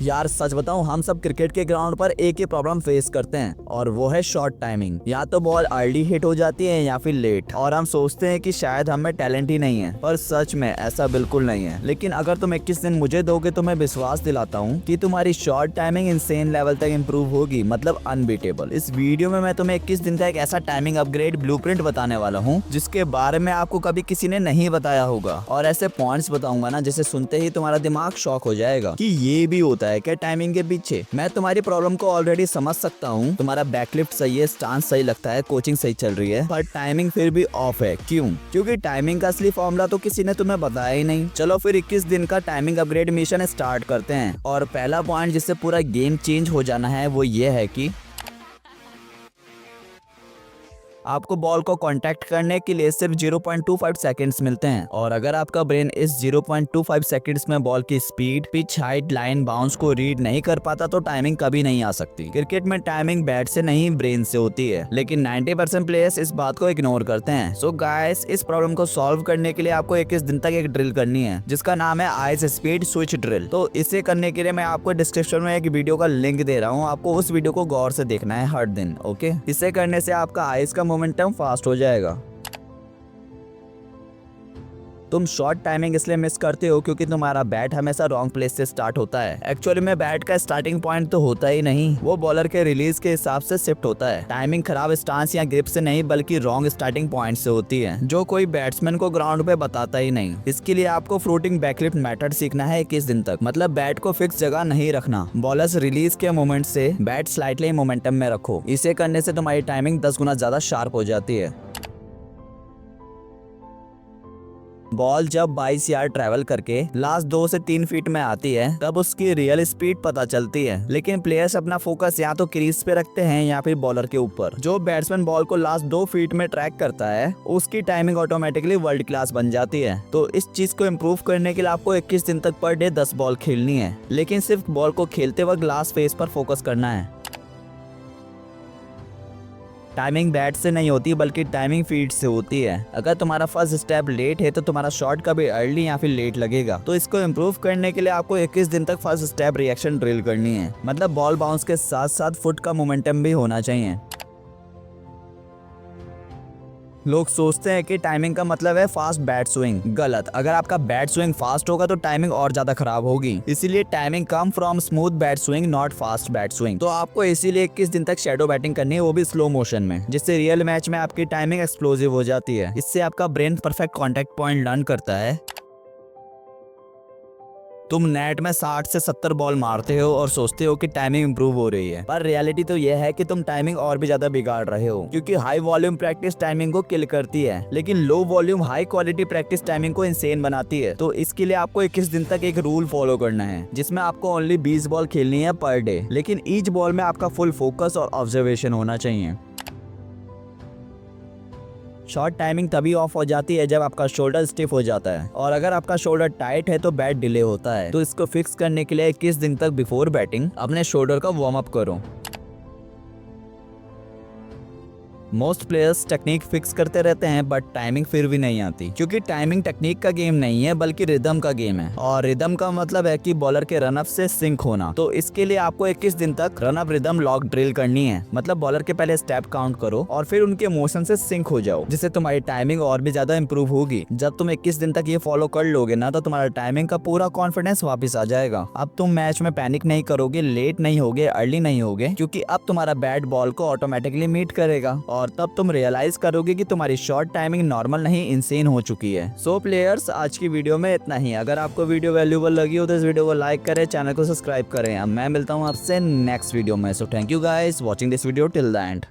यार सच बताऊं, हम सब क्रिकेट के ग्राउंड पर एक ही प्रॉब्लम फेस करते हैं और वो है शॉर्ट टाइमिंग। या तो बॉल अर्ली हिट हो जाती है या फिर लेट, और हम सोचते हैं कि शायद हमें टैलेंट ही नहीं है, पर सच में ऐसा बिल्कुल नहीं है। लेकिन अगर तुम 21 दिन मुझे दोगे तो मैं विश्वास दिलाता हूँ कि तुम्हारी शॉर्ट टाइमिंग इंसेन लेवल तक इंप्रूव होगी, मतलब अनबीटेबल। इस वीडियो में मैं तुम्हें 21 दिन का एक ऐसा टाइमिंग अपग्रेड ब्लूप्रिंट बताने वाला हूँ जिसके बारे में आपको कभी किसी ने नहीं बताया होगा, और ऐसे पॉइंट्स बताऊंगा ना जिसे सुनते ही तुम्हारा दिमाग शॉक हो जाएगा कि ये भी होता है क्या टाइमिंग के पीछे। मैं तुम्हारी प्रॉब्लम को ऑलरेडी समझ सकता हूँ। तुम्हारा बैकलिफ्ट सही है, स्टांस सही लगता है, कोचिंग सही चल रही है, पर टाइमिंग फिर भी ऑफ है। क्यों? क्योंकि टाइमिंग का असली फॉर्मूला तो किसी ने तुम्हें बताया ही नहीं। चलो फिर 21 दिन का टाइमिंग अपग्रेड मिशन स्टार्ट करते हैं। और पहला पॉइंट जिससे पूरा गेम चेंज हो जाना है वो ये है कि आपको बॉल को कांटेक्ट करने के लिए सिर्फ 0.25 सेकंड्स मिलते हैं, और अगर आपका ब्रेन इस 0.25 सेकंड्स में बॉल की speed, pitch height, line, bounce को रीड नहीं कर पाता तो टाइमिंग कभी नहीं आ सकती। क्रिकेट में टाइमिंग बैट से नहीं ब्रेन से होती है, लेकिन 90% प्लेयर्स इस बात को इग्नोर करते हैं। सो गाइस, इस प्रॉब्लम को सॉल्व करने के लिए आपको 21 दिन तक एक ड्रिल करनी है जिसका नाम है आइस स्पीड स्विच ड्रिल। तो इसे करने के लिए मैं आपको डिस्क्रिप्शन में एक वीडियो का लिंक दे रहा हूँ, आपको उस वीडियो को गौर से देखना है हर दिन। ओके, इसे करने से आपका आइस का मोमेंटम फास्ट हो जाएगा। तुम शॉर्ट टाइमिंग इसलिए मिस करते हो क्योंकि तुम्हारा बैट हमेशा रॉन्ग प्लेस से स्टार्ट होता है। एक्चुअली में बैट का स्टार्टिंग पॉइंट तो होता ही नहीं, वो बॉलर के रिलीज के हिसाब से शिफ्ट होता है। टाइमिंग खराब स्टांस या ग्रिप से नहीं बल्कि रॉन्ग स्टार्टिंग पॉइंट से होती है, जो कोई बैट्समैन को ग्राउंड पे बताता ही नहीं। इसके लिए आपको फ्लोटिंग बैकलिफ्ट मेथड सीखना है 21 दिन तक, मतलब बैट को फिक्स जगह नहीं रखना। बॉलर्स रिलीज के मोमेंट से बैट स्लाइटली मोमेंटम में रखो। इसे करने से तुम्हारी टाइमिंग 10 गुना ज्यादा शार्प हो जाती है। बॉल जब 22 यार्ड ट्रैवल करके लास्ट 2 से 3 फीट में आती है तब उसकी रियल स्पीड पता चलती है, लेकिन प्लेयर्स अपना फोकस या तो क्रीज पे रखते हैं या फिर बॉलर के ऊपर। जो बैट्समैन बॉल को लास्ट 2 फीट में ट्रैक करता है उसकी टाइमिंग ऑटोमेटिकली वर्ल्ड क्लास बन जाती है। तो इस चीज को इम्प्रूव करने के लिए आपको 21 दिन तक पर डे 10 बॉल खेलनी है, लेकिन सिर्फ बॉल को खेलते वक्त लास्ट फेस पर फोकस करना है। टाइमिंग बैट से नहीं होती बल्कि टाइमिंग फीट से होती है। अगर तुम्हारा फर्स्ट स्टेप लेट है तो तुम्हारा शॉट कभी अर्ली या फिर लेट लगेगा। तो इसको इम्प्रूव करने के लिए आपको 21 दिन तक फर्स्ट स्टेप रिएक्शन ड्रिल करनी है, मतलब बॉल बाउंस के साथ साथ फुट का मोमेंटम भी होना चाहिए। लोग सोचते हैं कि टाइमिंग का मतलब है फास्ट बैट स्विंग। गलत। अगर आपका बैट स्विंग फास्ट होगा तो टाइमिंग और ज्यादा खराब होगी। इसीलिए timing come from smooth bat swing, not fast bat swing. तो आपको इसीलिए 21 दिन तक शैडो बैटिंग करनी है, वो भी स्लो मोशन में, जिससे रियल मैच में आपकी टाइमिंग एक्सप्लोसिव हो जाती है। इससे आपका brain perfect contact point learn करता है। तुम नेट में 60 से 70 बॉल मारते हो और सोचते हो कि टाइमिंग इंप्रूव हो रही है, पर रियलिटी तो यह है कि तुम टाइमिंग और भी ज्यादा बिगाड़ रहे हो, क्योंकि हाई वॉल्यूम प्रैक्टिस टाइमिंग को किल करती है, लेकिन low volume high quality practice timing को इंसेन बनाती है। तो इसके लिए आपको 21 दिन तक एक रूल फॉलो करना है जिसमें आपको ओनली 20 बॉल खेलनी है पर डे, लेकिन ईच बॉल में आपका फुल फोकस और ऑब्जर्वेशन होना चाहिए। शॉर्ट टाइमिंग तभी ऑफ हो जाती है जब आपका शोल्डर स्टिफ हो जाता है, और अगर आपका शोल्डर टाइट है तो बैट डिले होता है। तो इसको फिक्स करने के लिए 21 दिन तक बिफोर बैटिंग अपने शोल्डर का वार्म अप करो। मोस्ट प्लेयर्स टेक्निक फिक्स करते रहते हैं बट टाइमिंग फिर भी नहीं आती, क्योंकि टाइमिंग टेक्निक का गेम नहीं है बल्कि रिदम का गेम है, और रिदम का मतलब है कि बॉलर के रन अप से सिंक होना। तो इसके लिए आपको 21 दिन तक run up rhythm lock drill करनी है, मतलब बॉलर के पहले स्टेप काउंट करो और फिर उनके मोशन से सिंक हो जाओ, जिससे तुम्हारी टाइमिंग और भी ज्यादा इंप्रूव होगी। जब तुम 21 दिन तक ये फॉलो कर लोगे ना तो तुम्हारा टाइमिंग का पूरा कॉन्फिडेंस वापस आ जाएगा। अब तुम मैच में पैनिक नहीं करोगे, लेट नहीं होगे, अर्ली नहीं होगे, क्योंकि अब तुम्हारा बैट बॉल को ऑटोमेटिकली मीट करेगा, और तब तुम रियलाइज करोगे कि तुम्हारी शॉर्ट टाइमिंग नॉर्मल नहीं इंसेन हो चुकी है। सो प्लेयर्स, आज की वीडियो में इतना ही। अगर आपको वीडियो वैल्यूएबल लगी हो तो इस वीडियो को लाइक करें, चैनल को सब्सक्राइब करें। अब मैं मिलता हूँ आपसे नेक्स्ट वीडियो में। So thank you guys watching this video till the end.